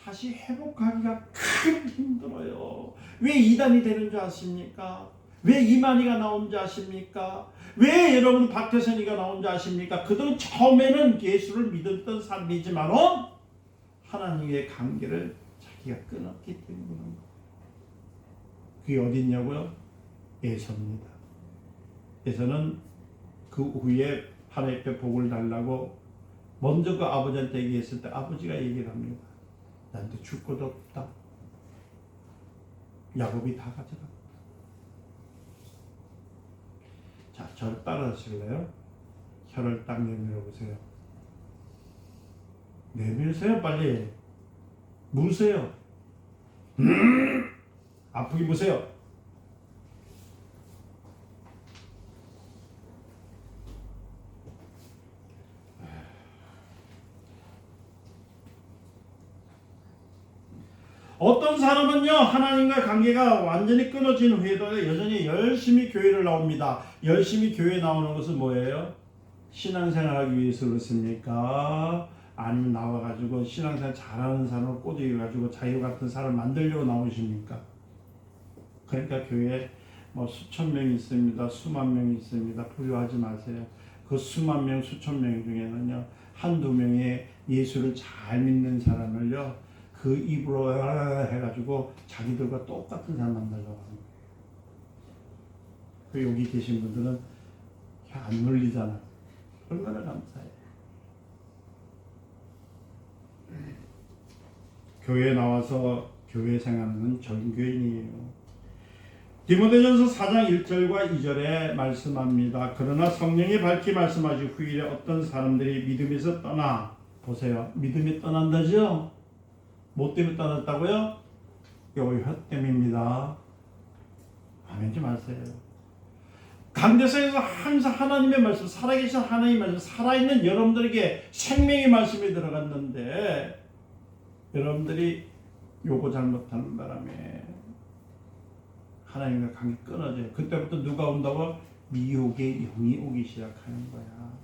다시 회복하기가 큰 힘들어요. 왜 이단이 되는 줄 아십니까? 왜 이만희가 나온 줄 아십니까? 왜 여러분 박태선이가 나온 줄 아십니까? 그들은 처음에는 예수를 믿었던 사람이지만은 하나님의 관계를 자기가 끊었기 때문에. 그게 어디 있냐고요? 에서입니다. 에서는 그 후에 하나님께 복을 달라고 먼저 그 아버지한테 얘기했을 때 아버지가 얘기를 합니다. 나한테 줄 것도 없다. 야곱이 다 가져갔다. 자, 저를 따라하실래요? 혀를 딱 내밀어 보세요. 내밀으세요, 빨리. 무세요. 아프게 무세요. 어떤 사람은요 하나님과 관계가 완전히 끊어진 후에도 여전히 열심히 교회를 나옵니다. 열심히 교회 나오는 것은 뭐예요? 신앙생활하기 위해서 그렇습니까? 아니면 나와가지고 신앙생활 잘하는 사람을 꼬드겨가지고 자기 같은 사람 만들려고 나오십니까? 그러니까 교회에 뭐 수천 명이 있습니다. 수만 명이 있습니다. 부유하지 마세요. 그 수만 명, 수천 명 중에는요 한두 명의 예수를 잘 믿는 사람을요 그 입으로 해가지고 자기들과 똑같은 사람 만나려고 하는 거예요. 여기 계신 분들은 안 눌리잖아. 얼마나 감사해. 교회에 나와서 교회 생활하는 전교인이에요. 디모데전서 4장 1절과 2절에 말씀합니다. 그러나 성령이 밝히 말씀하시 후일에 어떤 사람들이 믿음에서 떠나, 보세요. 믿음이 떠난다죠? 뭐 때문에 떠났다고요? 요 혀 때문입니다. 아멘 좀 하세요. 강대상에서 항상 하나님의 말씀, 살아계신 하나님의 말씀, 살아있는 여러분들에게 생명의 말씀이 들어갔는데 여러분들이 요거 잘못하는 바람에 하나님과 관계 끊어져요. 그때부터 누가 온다고? 미혹의 영이 오기 시작하는 거야.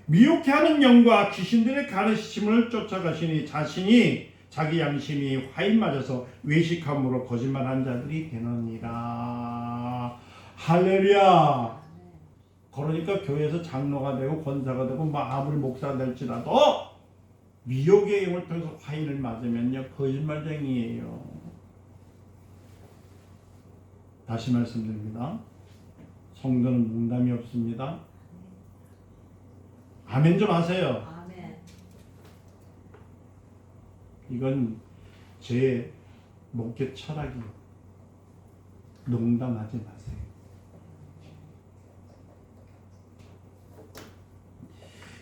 미혹해하는 영과 귀신들의 가르침을 쫓아가시니 자신이 자기 양심이 화인 맞아서 외식함으로 거짓말한 자들이 되느니라. 할렐루야. 그러니까 교회에서 장로가 되고 권사가 되고 아무리 목사가 될지라도 미혹의 영을 통해서 화인을 맞으면요 거짓말쟁이에요. 다시 말씀드립니다. 성도는 농담이 없습니다. 아멘 좀 하세요. 아멘. 이건 제 목회 철학이에요. 농담하지 마세요.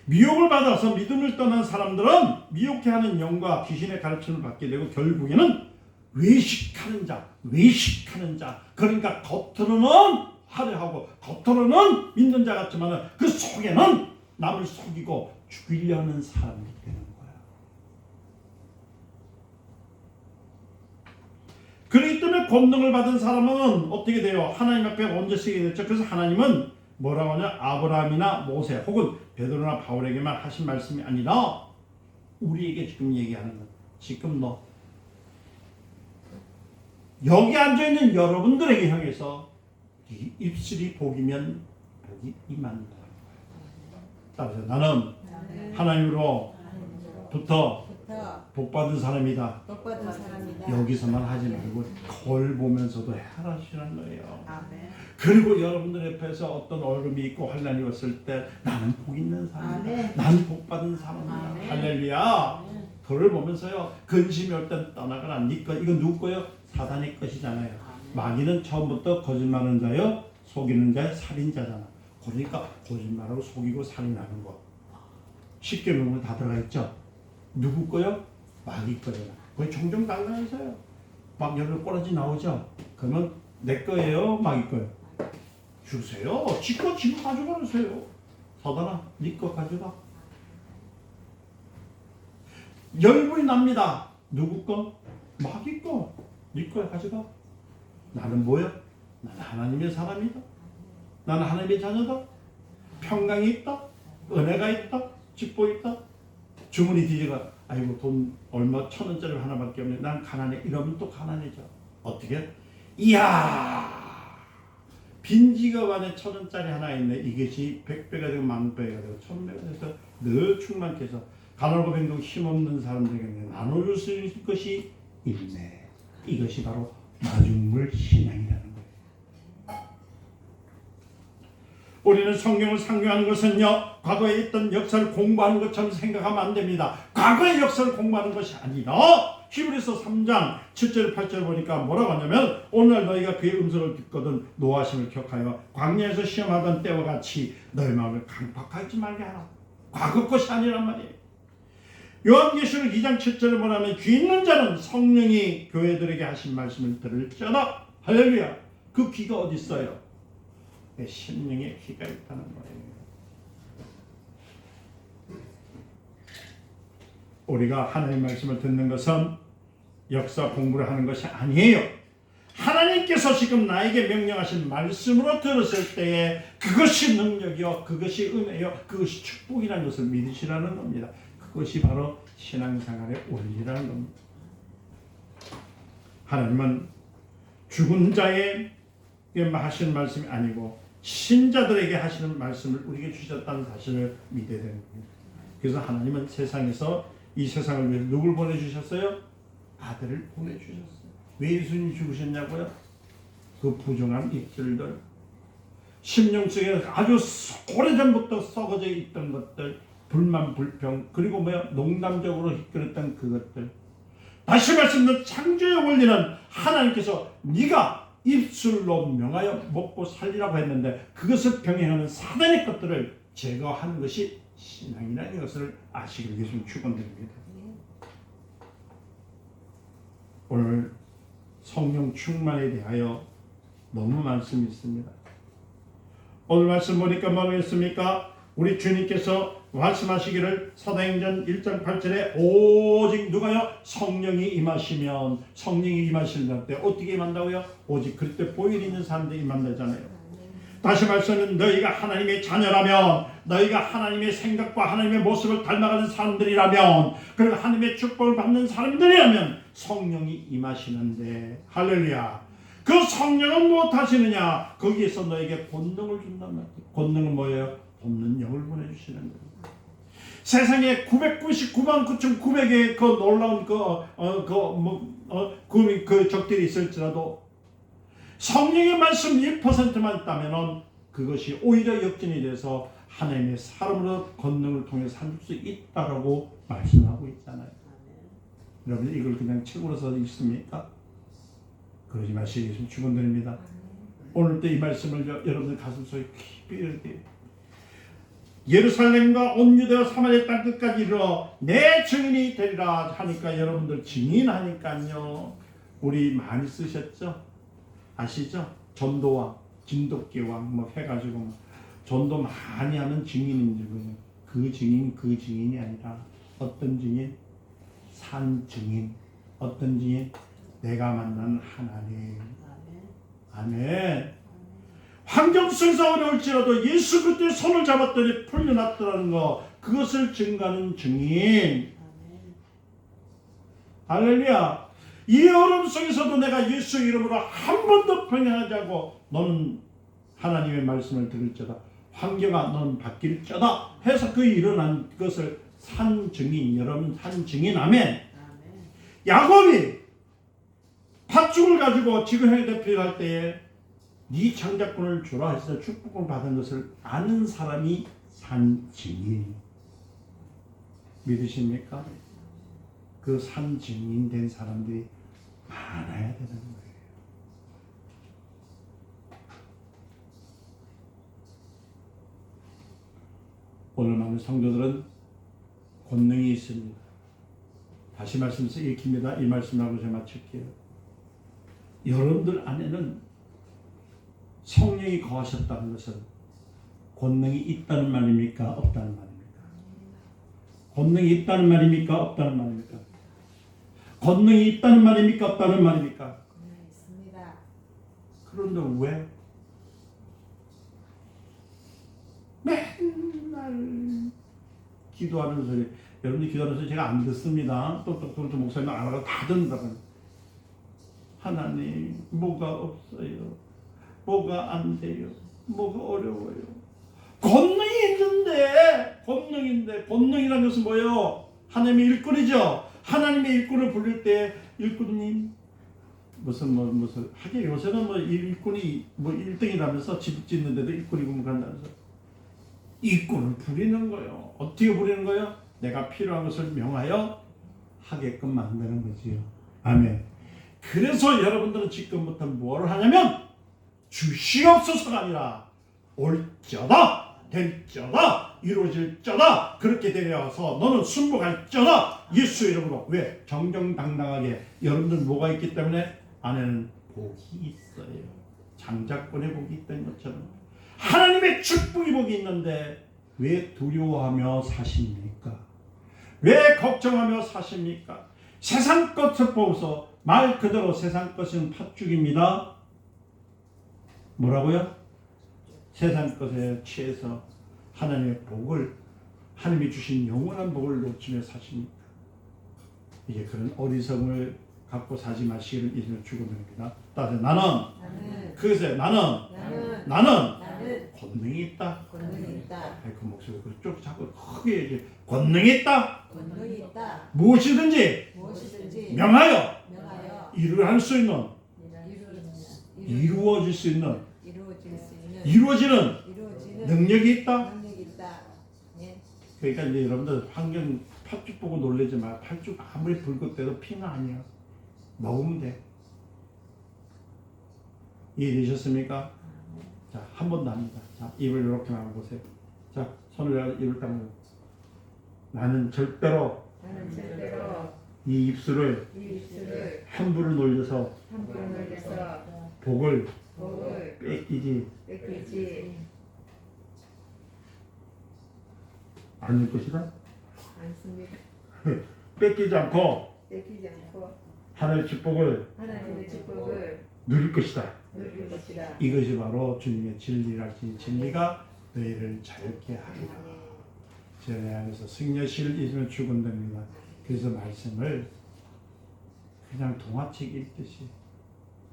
미혹을 받아서 믿음을 떠난 사람들은 미혹해하는 영과 귀신의 가르침을 받게 되고 결국에는 외식하는 자, 그러니까 겉으로는 화려하고 겉으로는 믿는 자 같지만 그 속에는 남을 속이고 죽이려는 사람이 되는 거야. 그렇기 때문에 권능을 받은 사람은 어떻게 돼요? 하나님 앞에 언제 쓰게 됐죠? 그래서 하나님은 뭐라고 하냐? 아브라함이나 모세 혹은 베드로나 바울에게만 하신 말씀이 아니라 우리에게 지금 얘기하는 것. 지금 너 여기 앉아있는 여러분들에게 향해서 이 입술이 복이면 복이 임한다. 따라서 나는 하나님으로부터 복받은 사람이다. 복받은 사람이다. 여기서만 하지 말고 거울 보면서도 하라시는 거예요. 아멘. 그리고 여러분들 옆에서 어떤 어려움이 있고 환난이 왔을 때 나는 복 있는 사람이다. 아멘. 나는 복받은 사람이다. 아멘. 할렐루야. 거울 보면서요. 근심이 올 땐 떠나가라. 네 것, 이건 누구 거요? 사단의 것이잖아요. 마귀는 처음부터 거짓말하는 자요, 속이는 자요, 살인자잖아. 그러니까 거짓말하고 속이고 살인하는 거. 십계명으로 다 들어가 있죠. 누구 거요? 마귀 거잖아. 그게 종종 달라서요. 막 여러 꼬라지 나오죠. 그러면 내 거예요, 마귀 거요? 주세요. 지거 지금 가져가세요. 사단아, 네 거 가져가. 열불이 납니다. 누구 거? 마귀 거. 네 거 가져가. 나는 뭐야? 나는 하나님의 사람이다. 나는 하나님의 자녀다. 평강이 있다. 은혜가 있다. 축복이 있다. 주머니 뒤져가. 아이고 돈 얼마 1,000원짜리 하나밖에 없네. 난 가난해. 이러면 또 가난해져. 어떻게? 이야. 빈 지갑 안에 1,000원짜리 하나 있네. 이것이 100배가 되고 10,000배가 되고 1,000배가 돼서 늘 충만케 해서 가난하고 병든 힘없는 사람들에게 나눠줄 수 있는 것이 있네. 이것이 바로 마중물 신앙이라는 거예요. 우리는 성경을 상고하는 것은요, 과거에 있던 역사를 공부하는 것처럼 생각하면 안 됩니다. 과거의 역사를 공부하는 것이 아니라 히브리서 3장 7절 8절 보니까 뭐라고 하냐면 오늘 너희가 그의 음성을 듣거든 노하심을 기억하여 광야에서 시험하던 때와 같이 너희 마음을 강팍하지 말게 하라. 과거 것이 아니란 말이에요. 요한계시록 2장 7절에 뭐냐면 귀 있는 자는 성령이 교회들에게 하신 말씀을 들을지어다. 할렐루야. 그 귀가 어디 있어요? 내 심령에 귀가 있다는 거예요. 우리가 하나님 말씀을 듣는 것은 역사 공부를 하는 것이 아니에요. 하나님께서 지금 나에게 명령하신 말씀으로 들었을 때에 그것이 능력이요, 그것이 은혜요, 그것이 축복이라는 것을 믿으시라는 겁니다. 그것이 바로 신앙생활의 원리라는 겁니다. 하나님은 죽은 자에게 하시는 말씀이 아니고 신자들에게 하시는 말씀을 우리에게 주셨다는 사실을 믿어야 되는 겁니다. 그래서 하나님은 세상에서 이 세상을 위해 누굴 보내주셨어요? 아들을 보내주셨어요. 왜 예수님이 죽으셨냐고요? 그 부정한 입술들, 심령 속에 아주 오래전부터 썩어져 있던 것들, 불만, 불평, 그리고 농담적으로 이끌었던 그것들. 다시 말씀드린 창조의 원리는 하나님께서 네가 입술로 명하여 먹고 살리라고 했는데 그것을 병행하는 사단의 것들을 제거하는 것이 신앙이라는 것을 아시길 위해서 축원드립니다. 오늘 성령 충만에 대하여 너무 말씀이 있습니다. 오늘 말씀 보니까 뭐라고 했습니까? 우리 주님께서 말씀하시기를 사도행전 1장 8절에 오직 누가요? 성령이 임하시면, 성령이 임하실 때 어떻게 임한다고요? 오직 그때 보혈이 있는 사람들이 임한다잖아요. 다시 말씀은 너희가 하나님의 자녀라면, 너희가 하나님의 생각과 하나님의 모습을 닮아가는 사람들이라면, 그리고 하나님의 축복을 받는 사람들이라면 성령이 임하시는데, 할렐루야. 그 성령은 무엇하시느냐? 거기에서 너에게 본능을 준단 말이에요. 본능은 뭐예요? 돕는 영을 보내주시는 거예요. 세상에 999만 9,900의 그 놀라운 그 적들이 있을지라도 성령의 말씀 1%만 있다면 그 그것이 오히려 역전이 돼서 하나님의 사람으로 권능을 통해 살릴 수 있다라고 말씀하고 있잖아요. 여러분 이걸 그냥 책으로 써 있습니까? 그러지 마시겠습니다. 축원드립니다. 오늘 또 이 말씀을 여러분들 가슴속에 깊이 이렇게 예루살렘과 온 유대와 사마리아 땅 끝까지 이르러 내 증인이 되리라 하니까 여러분들 증인하니까요. 우리 많이 쓰셨죠? 아시죠? 전도왕, 진돗개왕 뭐 해가지고 전도 많이 하는 증인인지군요. 그 증인이 아니라 어떤 증인? 산 증인. 어떤 증인? 내가 만난 하나님. 아멘. 환경 속에서 어려울지라도 예수 그리스도의 손을 잡았더니 풀려났더라는 거, 그것을 증거하는 증인. 할렐루야. 이 어려움 속에서도 내가 예수 이름으로 한 번 더 평행하자고 너는 하나님의 말씀을 들을지어다. 환경아 너는 바뀔지어다 해서 그 일어난 것을 산 증인. 여러분 산 증인. 아멘. 야곱이 팥죽을 가지고 지금 형의 대표를 할 때에 네 장자권을 주라 해서 축복을 받은 것을 아는 사람이 산 증인. 믿으십니까? 그 산 증인 된 사람들이 많아야 되는 거예요. 오늘 많은 성도들은 권능이 있습니다. 다시 말씀해서 읽힙니다. 이 말씀하고 제가 마칠게요. 여러분들 안에는 성령이 거하셨다는 것은 권능이 있다는 말입니까? 없다는 말입니까? 권능이 있다는 말입니까? 없다는 말입니까? 권능이 있다는 말입니까? 없다는 말입니까? 있습니다. 그런데 왜 맨날 기도하는 소리, 여러분들 기도하는 소리 제가 안 듣습니다. 똑똑똑 목사님 알아가 다 듣는다고요. 하나님 뭐가 없어요. 뭐가 안 돼요. 뭐가 어려워요. 권능이 있는데, 권능이라는 것은 뭐예요? 하나님의 일꾼이죠. 하나님의 일꾼을 부를 때 일꾼님 무슨 하긴 요새는 일꾼이 1등이라면서 집 짓는데도 일꾼이 간다면서 일꾼을 부리는 거예요. 어떻게 부리는 거예요? 내가 필요한 것을 명하여 하게끔 만드는 거지요. 아멘. 그래서 여러분들은 지금부터 뭘 하냐면 주시옵소서가 아니라 올쩌다 될쩌다 이루어질쩌다 그렇게 되려서 너는 순복할쩌다 예수 이름으로. 왜? 정정당당하게. 여러분들 뭐가 있기 때문에 안에는 복이 있어요. 장자권의 복이 있던 것처럼 하나님의 축복의 복이 있는데 왜 두려워하며 사십니까? 왜 걱정하며 사십니까? 세상 것을 보고서 말 그대로 세상 것은 팥죽입니다. 뭐라고요? 세상 것에 취해서 하나님의 복을, 하나님이 주신 영원한 복을 놓치며 사십니까? 이제 그런 어리석음을 갖고 사지 마시기를 이제는 축원드립니다. 따라서 나는 권능이 있다. 그 목소리 쭉 자꾸 크게 이제 권능이 있다. 무엇이든지 명하여 이루어질 수 있는, 이루어질 수 있는, 이루어지는 능력이 있다. 그러니까 이제 여러분들 환경 팥죽 보고 놀라지 마. 팥죽 아무리 붉을 때도 피는 아니야. 먹으면 돼. 이해되셨습니까? 자, 한 번 더 합니다. 자, 입을 이렇게 막아보세요. 자, 손을 입을 딱 막아. 나는 절대로 이 입술을 함부로 놀려서 복을 뺏기지 않을 것이다. 뺏기지 않고 하나님의 축복을 누릴 것이다. 이것이 바로 주님의 진리랄지 진리가 너희를 자유케 하리라. 제 안에서 승려실 있으면 축원됩니다. 그래서 말씀을 그냥 동화책 읽듯이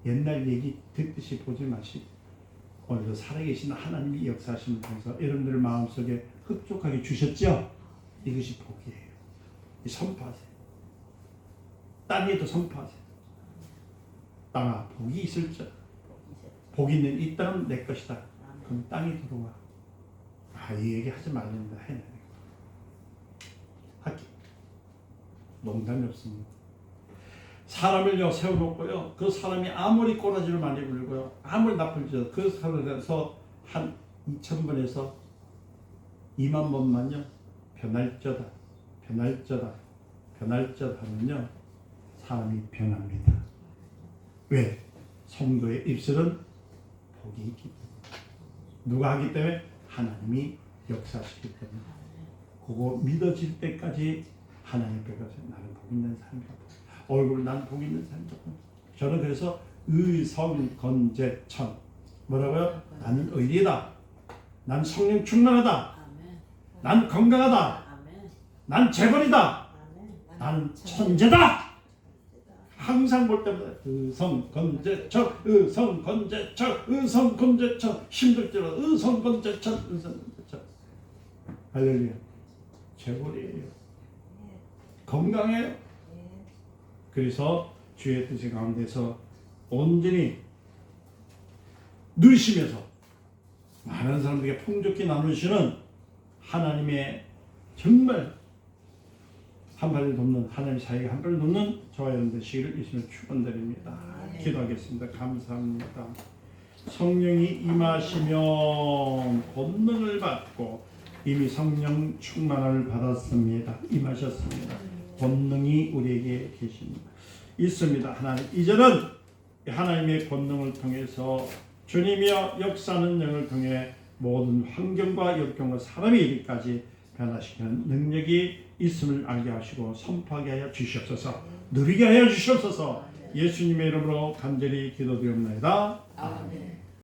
옛날 얘기 듣듯이 보지 마시고 오늘도 살아계신 하나님이 역사하시는 통해서 여러분들 마음속에 흡족하게 주셨죠? 이것이 복이에요. 선포하세요. 땅 위에도 선포하세요. 땅아 복이 있을지어다. 복 있는 이 땅은 내 것이다. 그럼 땅이 들어와. 이 얘기 하지 말랍니다. 할게. 농담이 없습니다. 사람을요 세워놓고요, 그 사람이 아무리 꼬라지를 많이 불고요, 아무리 나쁜 짓을, 그 사람에서 한 2000번에서 2만 번만요 변할저다 하면요 사람이 변합니다. 왜? 성도의 입술은 복이 있기 때문에. 누가 하기 때문에? 하나님이 역사시키기 때문에. 그거 믿어질 때까지 하나님 앞에 가서 나는 복 있는 사람이다. 얼굴 난 복 있는 사람이다. 저는 그래서 의성건재천, 뭐라고요? 나는 의리다. 난 성령 충만하다. 난 건강하다. 난 재벌이다. 나는 천재다. 항상 볼 때마다 의성건재천, 힘들지라 의성건재천. 할렐루야. 재벌이에요. 건강해요. 그래서 주의 뜻의 가운데서 온전히 누리시면서 많은 사람들에게 풍족히 나누시는 하나님의 정말 한 발을 돕는, 하나님 사이에 한 발을 돕는 저와 여러분 되시기를 예수님을 축원드립니다. 기도하겠습니다. 감사합니다. 성령이 임하시면 권능을 받고 이미 성령 충만을 받았습니다. 임하셨습니다. 권능이 우리에게 계십니다. 있습니다. 하나님, 이제는 하나님의 권능을 통해서 주님이여 역사하는 영을 통해 모든 환경과 역경과 사람의 일까지 변화시키는 능력이 있음을 알게 하시고 선포하게 하여 주시옵소서. 누리게 하여 주시옵소서. 예수님의 이름으로 간절히 기도드립니다. 아멘.